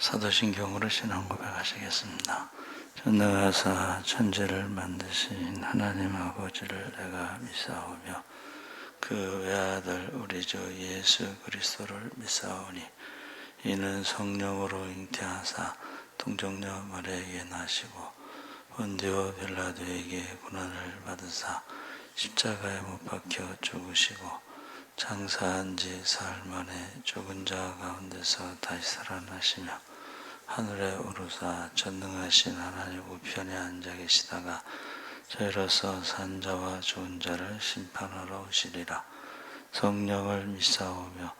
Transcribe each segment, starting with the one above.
사도신경으로 신앙 고백하시겠습니다. 전능하사 천지를 만드신 하나님 아버지를 내가 믿사오며 그 외아들 우리 주 예수 그리스도를 믿사오니 이는 성령으로 잉태하사 동정녀 마리아에게 나시고 본디오 빌라도에게 고난을 받으사 십자가에 못 박혀 죽으시고 장사한 지 사흘 만에 죽은 자 가운데서 다시 살아나시며 하늘에 오르사 전능하신 하나님 우편에 앉아 계시다가 저희로서 산 자와 죽은 자를 심판하러 오시리라. 성령을 믿사오며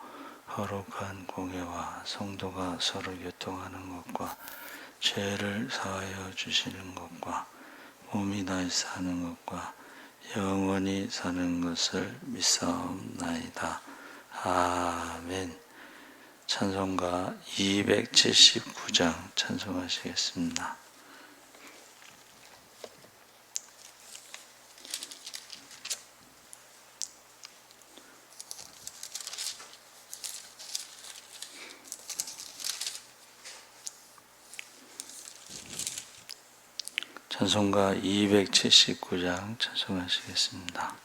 거룩한 공예와 성도가 서로 교통하는 것과 죄를 사하여 주시는 것과 몸이 다시 사는 것과 영원히 사는 것을 믿사옵나이다. 아멘. 찬송가 279장 찬송하시겠습니다. 찬송가 279장 찬송하시겠습니다.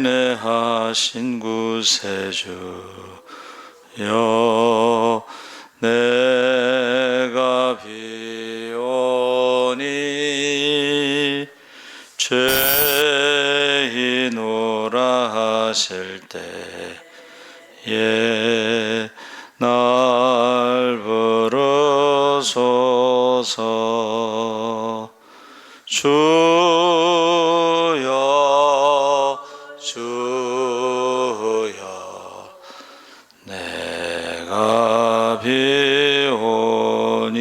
인내하신 구세주여 내가 비오니 죄인오라 하실 때에 날 부르소서. 주여 주여 내가 비오니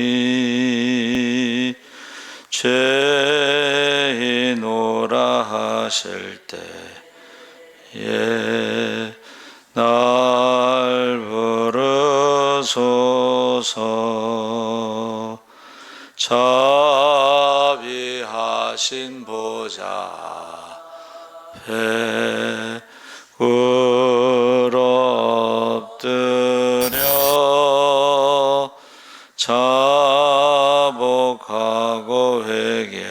죄인오라 하실 때에 날 부르소서. 자비하신 보좌 앞에 굴 엎드려 자복하고 회개하니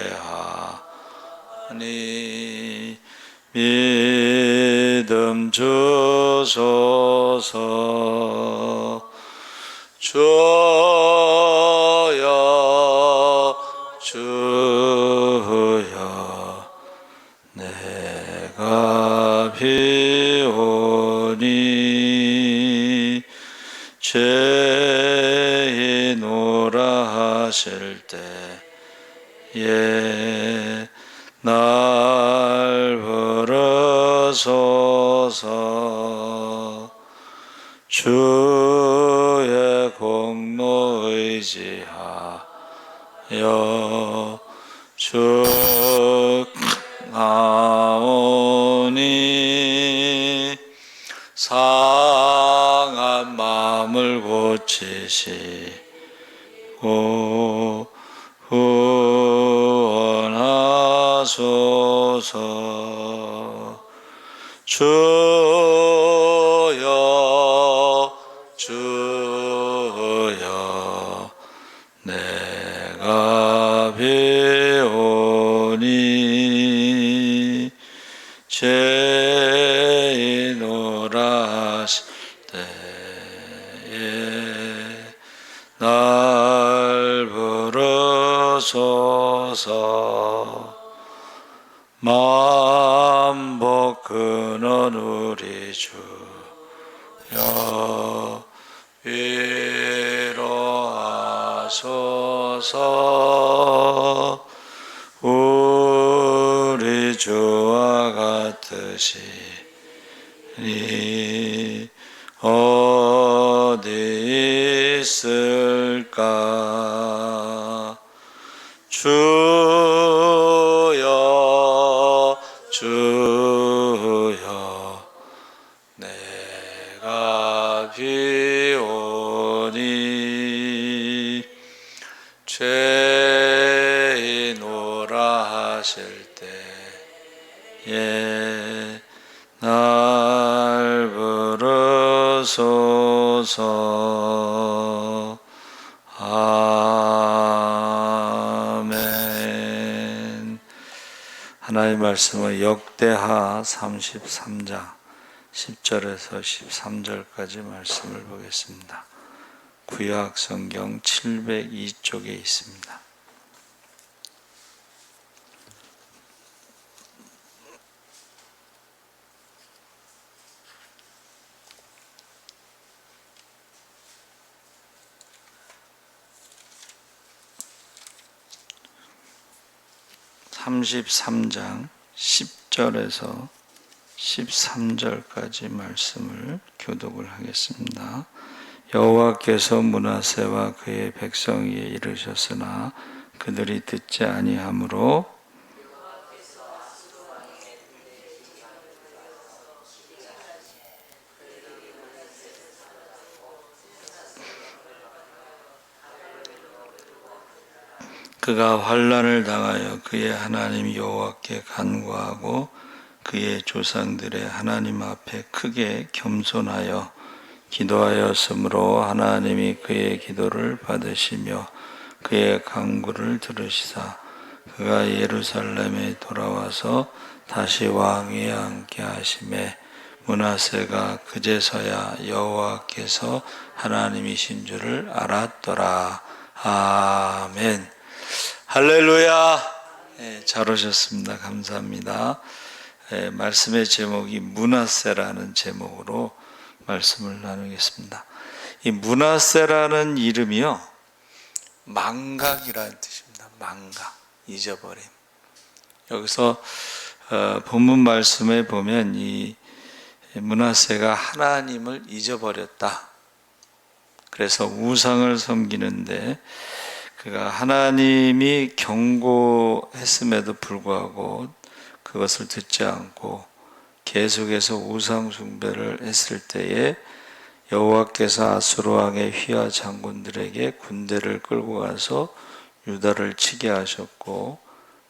믿음 주소서. 주여 주여 내가 비오니 죄인오라 하실 때에 날 부르소서. 주의 공로 의지하여 죽나오니 상한 마음을 고치시고 구원하소서. 주여 주여 내가 비오니 죄인오라 하실 때에 날 부르소서. 만복 근원 우리 주여 위로하소서. 우리 주와 같으시니 어디 있을까. 주여 주여 내가 비오니 죄인오라 하실 때에 날 부르소서. 하나님의 말씀은 역대하 33장 10절에서 13절까지 말씀을 보겠습니다. 구약 성경 702쪽에 있습니다. (33장) 10절에서 13절까지 말씀을 교독을 하겠습니다. 여호와께서 므낫세와 그의 백성 위에 이르셨으나 그들이 듣지 아니하므로 그가 환난을 당하여 그의 하나님 여호와께 간구하고 그의 조상들의 하나님 앞에 크게 겸손하여 기도하였으므로 하나님이 그의 기도를 받으시며 그의 간구를 들으시사 그가 예루살렘에 돌아와서 다시 왕위에 앉게 하시매 므낫세가 그제서야 여호와께서 하나님이신 줄을 알았더라. 아멘. 할렐루야. 잘 오셨습니다. 감사합니다. 말씀의 제목이 므낫세라는 제목으로 말씀을 나누겠습니다. 이 므낫세라는 이름이요, 망각이라는 뜻입니다. 망각, 잊어버림. 여기서 본문 말씀에 보면 이 므낫세가 하나님을 잊어버렸다. 그래서 우상을 섬기는데 그가 하나님이 경고했음에도 불구하고 그것을 듣지 않고 계속해서 우상 숭배를 했을 때에 여호와께서 아수르 왕의 휘하 장군들에게 군대를 끌고 가서 유다를 치게 하셨고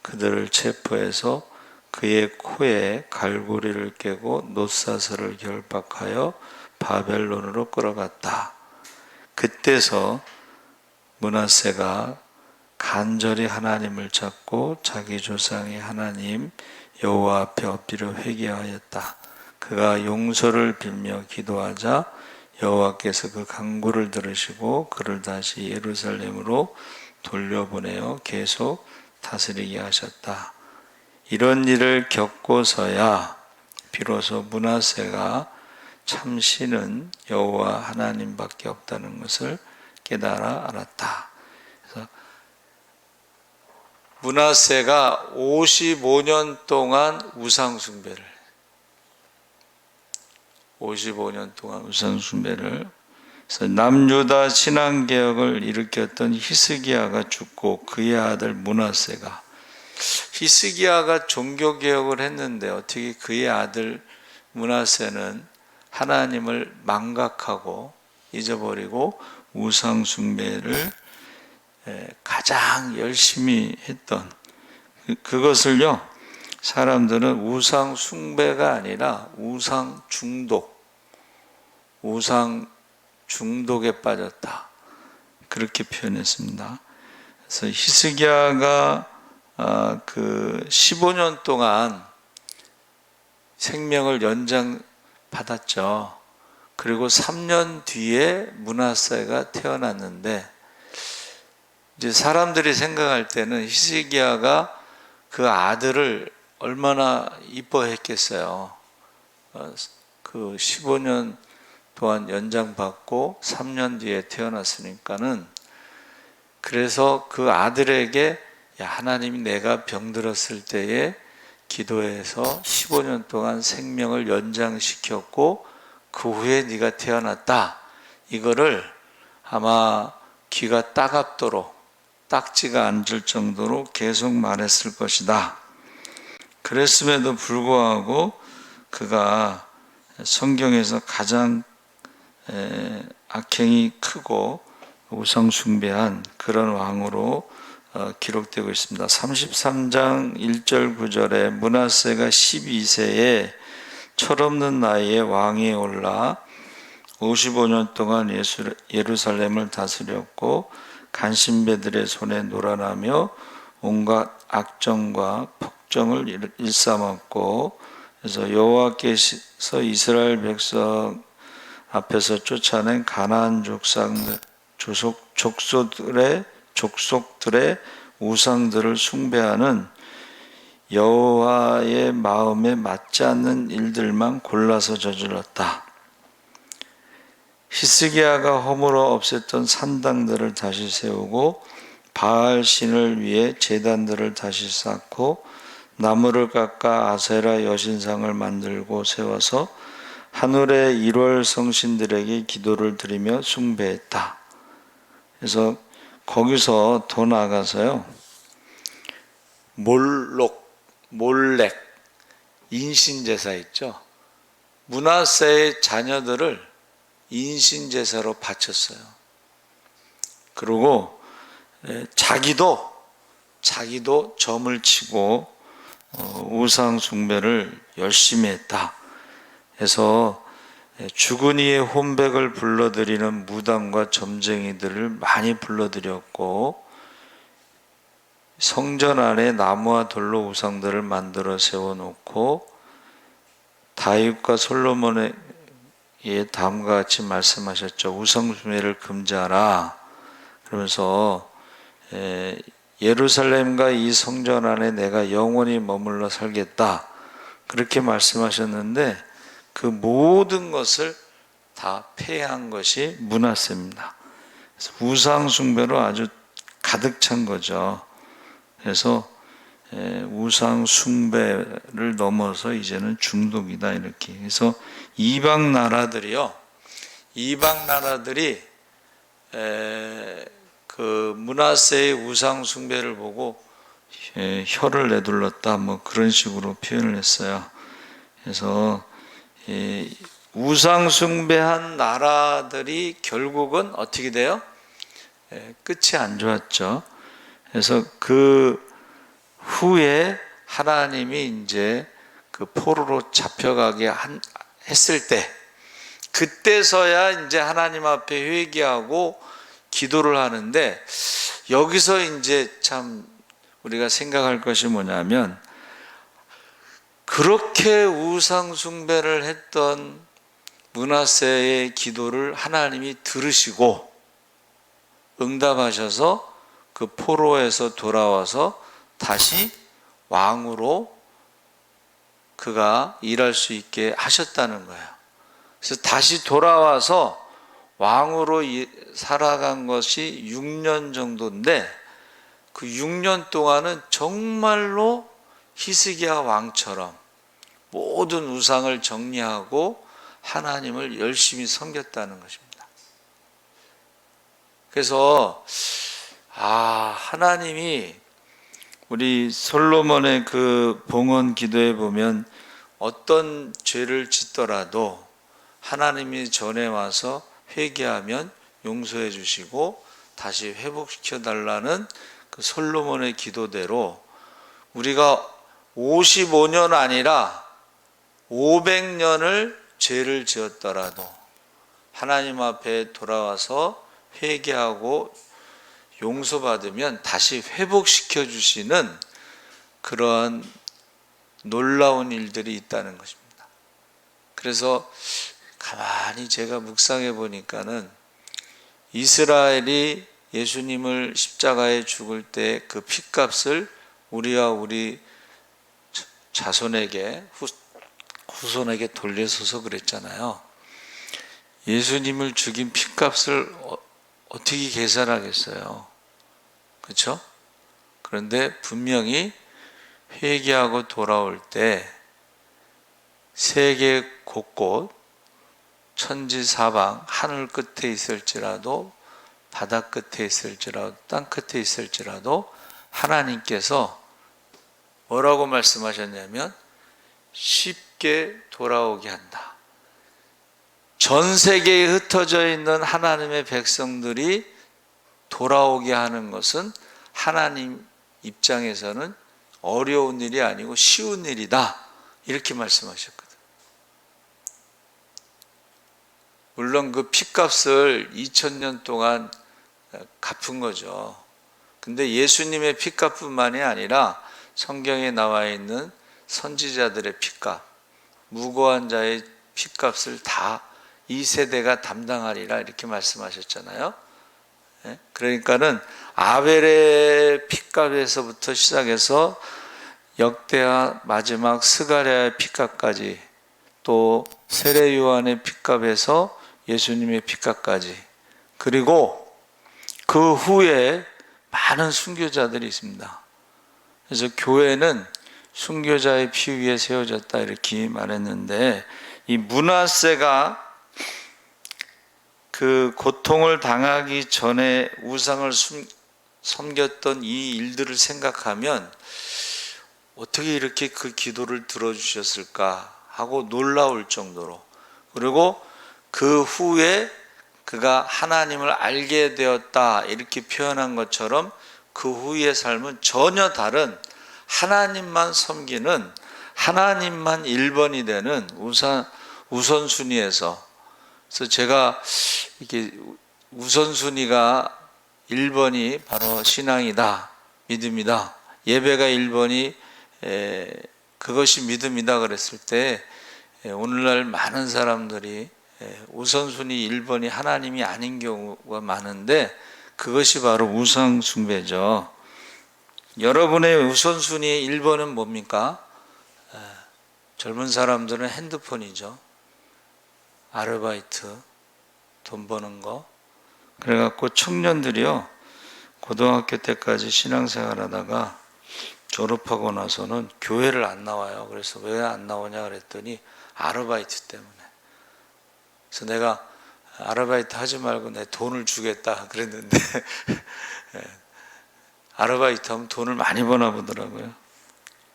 그들을 체포해서 그의 코에 갈고리를 꿰고 놋사슬을 결박하여 바벨론으로 끌어갔다. 그때서 므낫세가 간절히 하나님을 찾고 자기 조상의 하나님 여호와 앞에 엎드려 회개하였다. 그가 용서를 빌며 기도하자 여호와께서 그 간구를 들으시고 그를 다시 예루살렘으로 돌려보내어 계속 다스리게 하셨다. 이런 일을 겪고서야 비로소 므낫세가 참 신은 여호와 하나님밖에 없다는 것을 깨달아 알았다. 그래서 므낫세가 55년 동안 우상 숭배를 55년 동안 우상 숭배를 그래서 남유다 신앙 개혁을 일으켰던 히스기야가 죽고 그의 아들 므낫세가 히스기야가 종교 개혁을 했는데 어떻게 그의 아들 므낫세는 하나님을 망각하고 잊어버리고 우상 숭배를 가장 열심히 했던 그것을요, 사람들은 우상 숭배가 아니라 우상 중독에 빠졌다, 그렇게 표현했습니다. 그래서 히스기야가 그 15년 동안 생명을 연장받았죠. 그리고 3년 뒤에 므낫세가 태어났는데 이제 사람들이 생각할 때는 히스기야가 그 아들을 얼마나 이뻐했겠어요. 그 15년 동안 연장받고 3년 뒤에 태어났으니까는 그래서 그 아들에게 야, 하나님이 내가 병들었을 때에 기도해서 15년 동안 생명을 연장시켰고 그 후에 네가 태어났다. 이거를 아마 귀가 따갑도록 딱지가 앉을 정도로 계속 말했을 것이다. 그랬음에도 불구하고 그가 성경에서 가장 악행이 크고 우상 숭배한 그런 왕으로 기록되고 있습니다. 33장 1절 9절에 므낫세가 12세에 철없는 나이에 왕위에 올라 55년 동안 예루살렘을 다스렸고 간신배들의 손에 놀아나며 온갖 악정과 폭정을 일삼았고, 그래서 여호와께서 이스라엘 백성 앞에서 쫓아낸 가나안 족속들의 우상들을 숭배하는 여호와의 마음에 맞지 않는 일들만 골라서 저질렀다. 히스기야가 허물어 없앴던 산당들을 다시 세우고 바알 신을 위해 제단들을 다시 쌓고 나무를 깎아 아세라 여신상을 만들고 세워서 하늘의 1월 성신들에게 기도를 드리며 숭배했다. 그래서 거기서 더 나아가서요, 몰렉 인신제사 있죠. 므낫세의 자녀들을 인신제사로 바쳤어요. 그리고 자기도 점을 치고 우상 숭배를 열심히 했다. 그래서 죽은 이의 혼백을 불러들이는 무당과 점쟁이들을 많이 불러들였고, 성전 안에 나무와 돌로 우상들을 만들어 세워놓고 다윗과 솔로몬의 다음과 같이 말씀하셨죠. 우상 숭배를 금지하라. 그러면서 예루살렘과 이 성전 안에 내가 영원히 머물러 살겠다. 그렇게 말씀하셨는데 그 모든 것을 다 폐해한 것이 므낫세입니다. 우상 숭배로 아주 가득 찬 거죠. 그래서 우상 숭배를 넘어서 이제는 중독이다, 이렇게. 그래서 이방 나라들이 그 므낫세의 우상 숭배를 보고 혀를 내둘렀다, 뭐 그런 식으로 표현을 했어요. 그래서 우상 숭배한 나라들이 결국은 어떻게 돼요? 끝이 안 좋았죠. 그래서 그 후에 하나님이 이제 그 포로로 잡혀가게 했을 때, 그때서야 이제 하나님 앞에 회개하고 기도를 하는데, 여기서 이제 참 우리가 생각할 것이 뭐냐면, 그렇게 우상 숭배를 했던 므낫세의 기도를 하나님이 들으시고 응답하셔서 그 포로에서 돌아와서 다시 왕으로 그가 일할 수 있게 하셨다는 거예요. 그래서 다시 돌아와서 왕으로 살아간 것이 6년 정도인데, 그 6년 동안은 정말로 히스기야 왕처럼 모든 우상을 정리하고 하나님을 열심히 섬겼다는 것입니다. 그래서 하나님이 우리 솔로몬의 그 봉헌 기도에 보면 어떤 죄를 짓더라도 하나님이 전에 와서 회개하면 용서해 주시고 다시 회복시켜 달라는 그 솔로몬의 기도대로 우리가 55년 아니라 500년을 죄를 지었더라도 하나님 앞에 돌아와서 회개하고 용서받으면 다시 회복시켜 주시는 그런 놀라운 일들이 있다는 것입니다. 그래서 가만히 제가 묵상해 보니까는 이스라엘이 예수님을 십자가에 죽을 때 그 핏값을 우리와 우리 자손에게 후손에게 돌려서서 그랬잖아요. 예수님을 죽인 핏값을 어떻게 계산하겠어요? 그렇죠? 그런데 분명히 회개하고 돌아올 때 세계 곳곳 천지사방 하늘 끝에 있을지라도 바다 끝에 있을지라도 땅 끝에 있을지라도 하나님께서 뭐라고 말씀하셨냐면 쉽게 돌아오게 한다. 전 세계에 흩어져 있는 하나님의 백성들이 돌아오게 하는 것은 하나님 입장에서는 어려운 일이 아니고 쉬운 일이다, 이렇게 말씀하셨거든. 물론 그 핏값을 2000년 동안 갚은 거죠. 근데 예수님의 피값뿐만이 아니라 성경에 나와 있는 선지자들의 피값, 무고한 자의 피값을 다 이 세대가 담당하리라 이렇게 말씀하셨잖아요. 그러니까는 아벨의 피값에서부터 시작해서 역대하 마지막 스가랴의 피값까지, 또 세례 요한의 피값에서 예수님의 피값까지, 그리고 그 후에 많은 순교자들이 있습니다. 그래서 교회는 순교자의 피 위에 세워졌다 이렇게 말했는데, 이 므낫세가 그 고통을 당하기 전에 우상을 섬겼던 이 일들을 생각하면 어떻게 이렇게 그 기도를 들어주셨을까 하고 놀라울 정도로, 그리고 그 후에 그가 하나님을 알게 되었다 이렇게 표현한 것처럼 그 후의 삶은 전혀 다른, 하나님만 섬기는, 하나님만 1번이 되는 우선순위에서, 그래서 제가 이렇게 우선순위가 1번이 바로 신앙이다, 믿음이다, 예배가 1번이 그것이 믿음이다 그랬을 때, 오늘날 많은 사람들이 우선순위 1번이 하나님이 아닌 경우가 많은데, 그것이 바로 우상 숭배죠. 여러분의 우선순위 1번은 뭡니까? 젊은 사람들은 핸드폰이죠. 아르바이트, 돈 버는 거. 그래갖고 청년들이요, 고등학교 때까지 신앙생활 하다가 졸업하고 나서는 교회를 안 나와요. 그래서 왜 안 나오냐 그랬더니 아르바이트 때문에. 그래서 내가 아르바이트 하지 말고 내 돈을 주겠다 그랬는데 아르바이트 하면 돈을 많이 버나 보더라고요.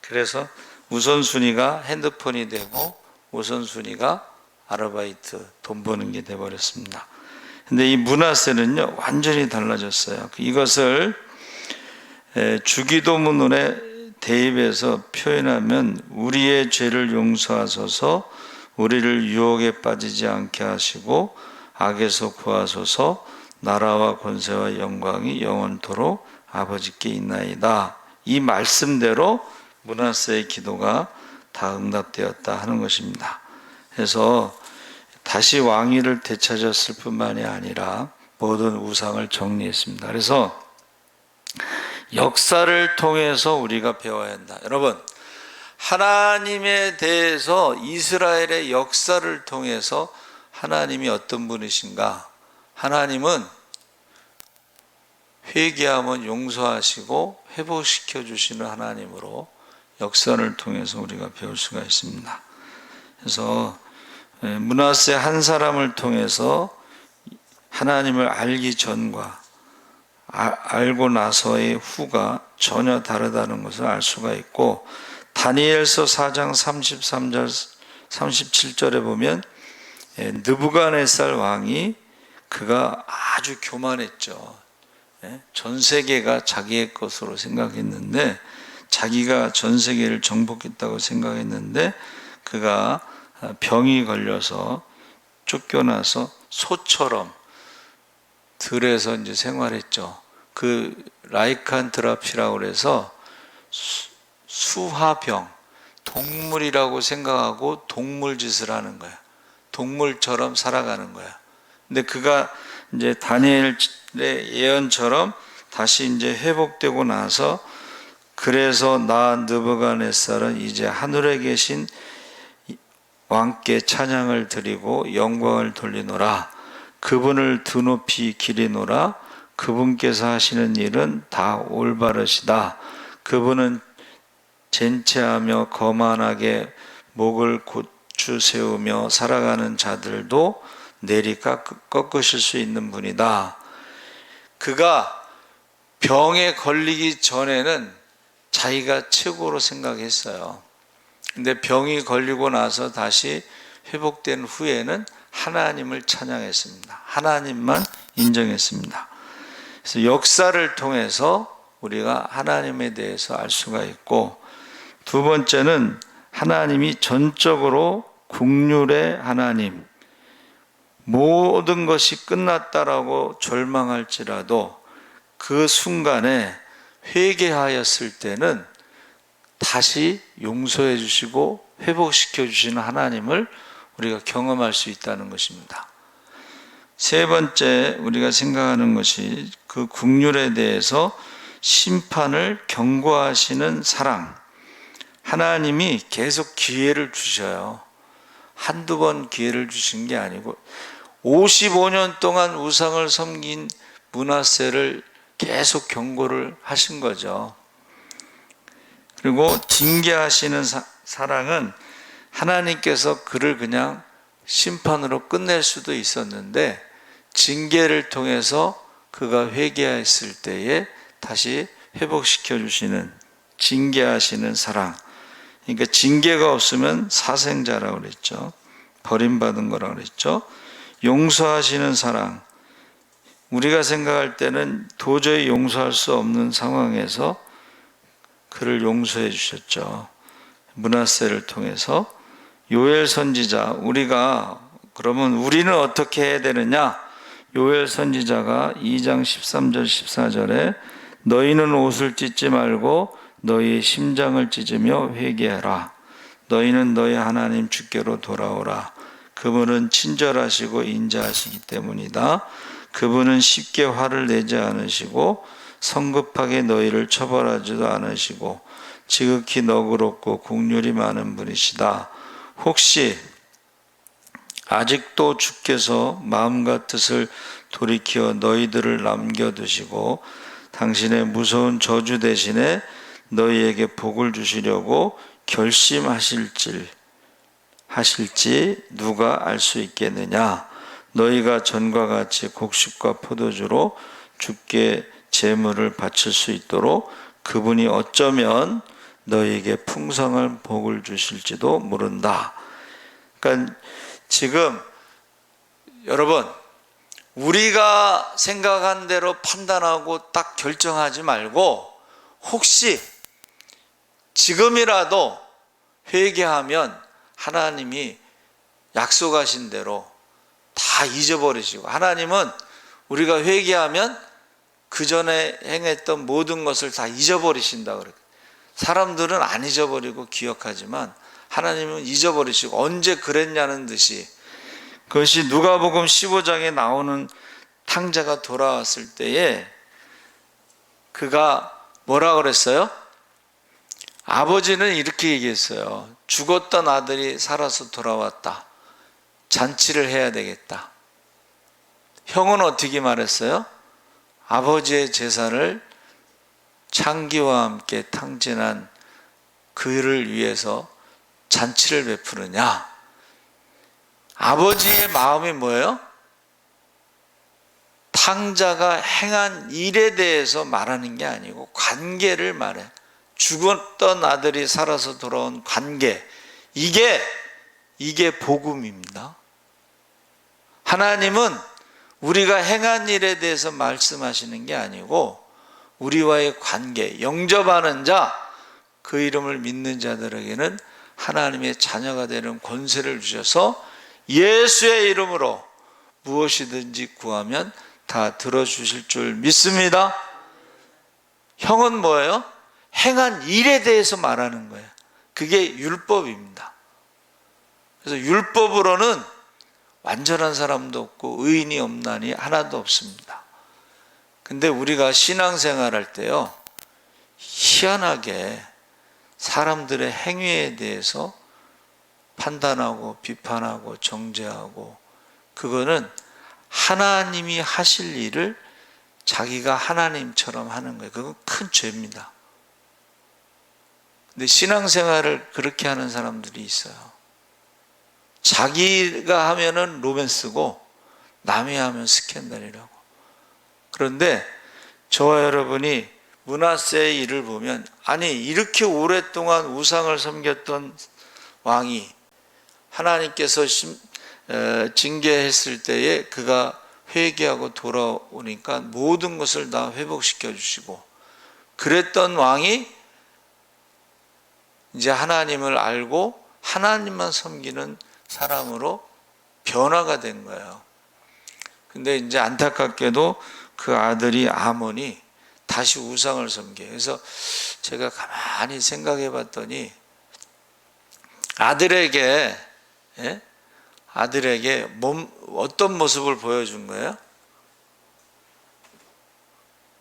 그래서 우선순위가 핸드폰이 되고 우선순위가 아르바이트, 돈 버는 게 돼버렸습니다. 근데 이 므낫세는요 완전히 달라졌어요. 이것을 주기도문에 대입해서 표현하면, 우리의 죄를 용서하소서, 우리를 유혹에 빠지지 않게 하시고 악에서 구하소서, 나라와 권세와 영광이 영원토록 아버지께 있나이다. 이 말씀대로 므낫세의 기도가 다 응답되었다 하는 것입니다. 그래서 다시 왕위를 되찾았을 뿐만이 아니라 모든 우상을 정리했습니다. 그래서 역사를 통해서 우리가 배워야 한다. 여러분, 하나님에 대해서 이스라엘의 역사를 통해서 하나님이 어떤 분이신가? 하나님은 회개하면 용서하시고 회복시켜 주시는 하나님으로 역사를 통해서 우리가 배울 수가 있습니다. 그래서 므낫세 한 사람을 통해서 하나님을 알기 전과 알고 나서의 후가 전혀 다르다는 것을 알 수가 있고, 다니엘서 4장 33절 37절에 보면 느부갓네살 왕이, 그가 아주 교만했죠. 전 세계가 자기의 것으로 생각했는데, 자기가 전 세계를 정복했다고 생각했는데, 그가 병이 걸려서 쫓겨나서 소처럼 들에서 이제 생활했죠. 그 라이칸트라피라고 그래서 수화병, 동물이라고 생각하고 동물 짓을 하는 거야. 동물처럼 살아가는 거야. 근데 그가 이제 다니엘의 예언처럼 다시 이제 회복되고 나서, 그래서 나 느부갓네살은 이제 하늘에 계신 왕께 찬양을 드리고 영광을 돌리노라. 그분을 드높이 기리노라. 그분께서 하시는 일은 다 올바르시다. 그분은 젠체하며 거만하게 목을 고추 세우며 살아가는 자들도 내리 꺾으실 수 있는 분이다. 그가 병에 걸리기 전에는 자기가 최고로 생각했어요. 근데 병이 걸리고 나서 다시 회복된 후에는 하나님을 찬양했습니다. 하나님만 인정했습니다. 그래서 역사를 통해서 우리가 하나님에 대해서 알 수가 있고, 두 번째는 하나님이 전적으로 국률의 하나님, 모든 것이 끝났다라고 절망할지라도 그 순간에 회개하였을 때는 다시 용서해 주시고 회복시켜 주시는 하나님을 우리가 경험할 수 있다는 것입니다. 세 번째 우리가 생각하는 것이 그 국률에 대해서 심판을 경고하시는 사랑. 하나님이 계속 기회를 주셔요. 한두 번 기회를 주신 게 아니고 55년 동안 우상을 섬긴 므낫세를 계속 경고를 하신 거죠. 그리고 징계하시는 사랑은 하나님께서 그를 그냥 심판으로 끝낼 수도 있었는데 징계를 통해서 그가 회개했을 때에 다시 회복시켜 주시는 징계하시는 사랑. 그러니까 징계가 없으면 사생자라고 그랬죠. 버림받은 거라고 그랬죠. 용서하시는 사랑. 우리가 생각할 때는 도저히 용서할 수 없는 상황에서 그를 용서해 주셨죠. 므낫세를 통해서. 요엘 선지자, 그러면 우리는 어떻게 해야 되느냐? 요엘 선지자가 2장 13절 14절에 너희는 옷을 찢지 말고 너희의 심장을 찢으며 회개하라. 너희는 너희 하나님 주께로 돌아오라. 그분은 친절하시고 인자하시기 때문이다. 그분은 쉽게 화를 내지 않으시고 성급하게 너희를 처벌하지도 않으시고 지극히 너그럽고 긍휼이 많은 분이시다. 혹시 아직도 주께서 마음과 뜻을 돌이켜 너희들을 남겨두시고 당신의 무서운 저주 대신에 너희에게 복을 주시려고 결심하실지 누가 알 수 있겠느냐? 너희가 전과 같이 곡식과 포도주로 주께 제물을 바칠 수 있도록 그분이 어쩌면 너희에게 풍성한 복을 주실지도 모른다. 그러니까 지금 여러분, 우리가 생각한 대로 판단하고 딱 결정하지 말고 혹시 지금이라도 회개하면 하나님이 약속하신 대로 다 잊어버리시고, 하나님은 우리가 회개하면 그 전에 행했던 모든 것을 다 잊어버리신다 그래요. 사람들은 안 잊어버리고 기억하지만 하나님은 잊어버리시고, 언제 그랬냐는 듯이, 그것이 누가복음 15장에 나오는 탕자가 돌아왔을 때에 그가 뭐라 그랬어요? 아버지는 이렇게 얘기했어요. 죽었던 아들이 살아서 돌아왔다. 잔치를 해야 되겠다. 형은 어떻게 말했어요? 아버지의 제사를 창기와 함께 탕진한 그를 위해서 잔치를 베푸느냐? 아버지의 마음이 뭐예요? 탕자가 행한 일에 대해서 말하는 게 아니고 관계를 말해. 죽었던 아들이 살아서 돌아온 관계. 이게 복음입니다. 하나님은 우리가 행한 일에 대해서 말씀하시는 게 아니고 우리와의 관계, 영접하는 자, 그 이름을 믿는 자들에게는 하나님의 자녀가 되는 권세를 주셔서 예수의 이름으로 무엇이든지 구하면 다 들어주실 줄 믿습니다. 형은 뭐예요? 행한 일에 대해서 말하는 거예요. 그게 율법입니다. 그래서 율법으로는 완전한 사람도 없고 의인이 없나니 하나도 없습니다. 근데 우리가 신앙생활할 때요, 희한하게 사람들의 행위에 대해서 판단하고 비판하고 정죄하고, 그거는 하나님이 하실 일을 자기가 하나님처럼 하는 거예요. 그건 큰 죄입니다. 근데 신앙생활을 그렇게 하는 사람들이 있어요. 자기가 하면은 로맨스고 남이 하면 스캔들이라고. 그런데 저와 여러분이 므낫세의 일을 보면, 아니 이렇게 오랫동안 우상을 섬겼던 왕이 하나님께서 징계했을 때에 그가 회개하고 돌아오니까 모든 것을 다 회복시켜 주시고, 그랬던 왕이 이제 하나님을 알고 하나님만 섬기는 사람으로 변화가 된 거예요. 근데 이제 안타깝게도 그 아들이 아몬이 다시 우상을 섬겨요. 그래서 제가 가만히 생각해 봤더니 아들에게 어떤 모습을 보여준 거예요?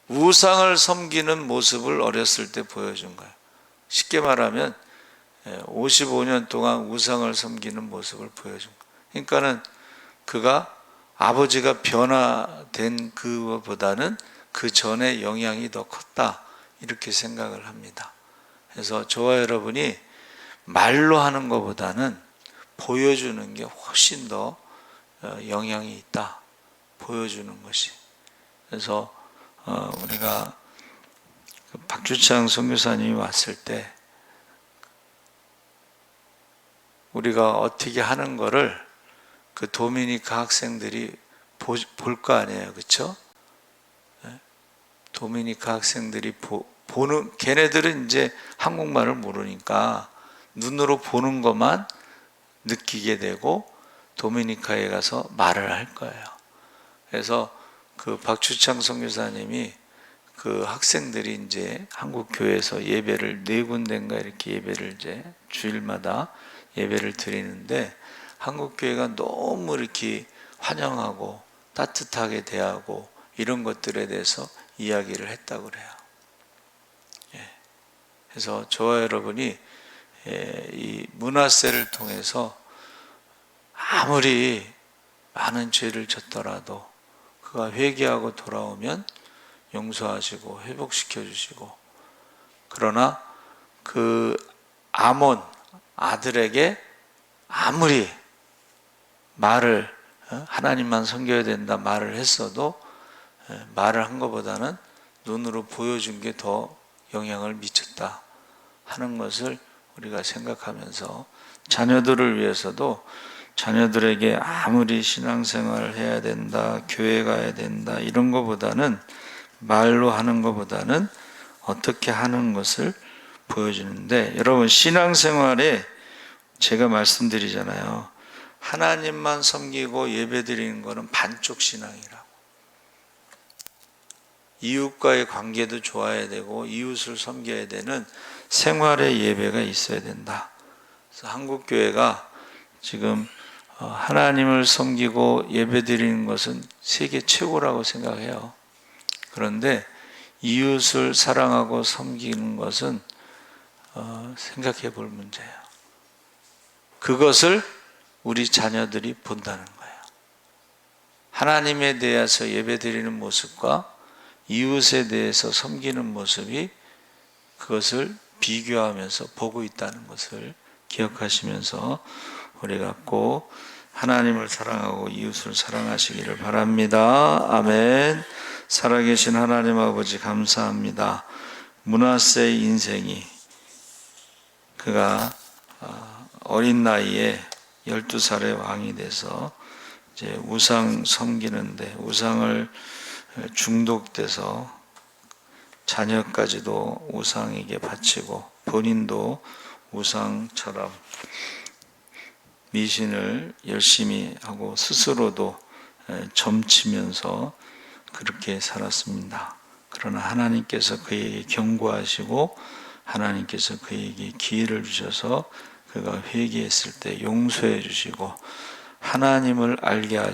우상을 섬기는 모습을 어렸을 때 보여준 거예요. 쉽게 말하면 55년 동안 우상을 섬기는 모습을 보여준 거예요. 그러니까는 그가 아버지가 변화된 그보다는 그 전에 영향이 더 컸다, 이렇게 생각을 합니다. 그래서 저와 여러분이 말로 하는 것보다는 보여주는 게 훨씬 더 영향이 있다, 보여주는 것이. 그래서 우리가 박주창 선교사님이 왔을 때 우리가 어떻게 하는 거를 그 도미니카 학생들이 볼 거 아니에요, 그렇죠? 도미니카 학생들이 보는, 걔네들은 이제 한국말을 모르니까 눈으로 보는 것만 느끼게 되고 도미니카에 가서 말을 할 거예요. 그래서 그 박주창 선교사님이 그 학생들이 이제 한국 교회에서 예배를 4군데인가 이렇게 예배를 이제 주일마다 예배를 드리는데 한국 교회가 너무 이렇게 환영하고 따뜻하게 대하고 이런 것들에 대해서 이야기를 했다고 그래요. 그래서 저와 여러분이 이 문화세를 통해서 아무리 많은 죄를 졌더라도 그가 회개하고 돌아오면 용서하시고 회복시켜 주시고, 그러나 그 아몬 아들에게 아무리 말을 하나님만 섬겨야 된다 말을 했어도 말을 한 것보다는 눈으로 보여준 게 더 영향을 미쳤다 하는 것을 우리가 생각하면서 자녀들을 위해서도 자녀들에게 아무리 신앙생활을 해야 된다, 교회 가야 된다 이런 것보다는, 말로 하는 것보다는 어떻게 하는 것을 보여주는데, 여러분 신앙생활에 제가 말씀드리잖아요. 하나님만 섬기고 예배드리는 것은 반쪽 신앙이라고. 이웃과의 관계도 좋아야 되고 이웃을 섬겨야 되는 생활의 예배가 있어야 된다. 그래서 한국교회가 지금 하나님을 섬기고 예배드리는 것은 세계 최고라고 생각해요. 그런데 이웃을 사랑하고 섬기는 것은 생각해 볼 문제예요. 그것을 우리 자녀들이 본다는 거예요. 하나님에 대해서 예배드리는 모습과 이웃에 대해서 섬기는 모습이 그것을 비교하면서 보고 있다는 것을 기억하시면서 우리가 꼭 하나님을 사랑하고 이웃을 사랑하시기를 바랍니다. 아멘. 살아계신 하나님 아버지 감사합니다. 므낫세의 인생이, 그가 어린 나이에 12살의 왕이 돼서 이제 우상 섬기는데 우상을 중독돼서 자녀까지도 우상에게 바치고 본인도 우상처럼 미신을 열심히 하고 스스로도 점치면서 그렇게 살았습니다. 그러나 하나님께서 그에게 경고하시고 하나님께서 그에게 기회를 주셔서 그가 회개했을 때 용서해 주시고 하나님을 알게 하시고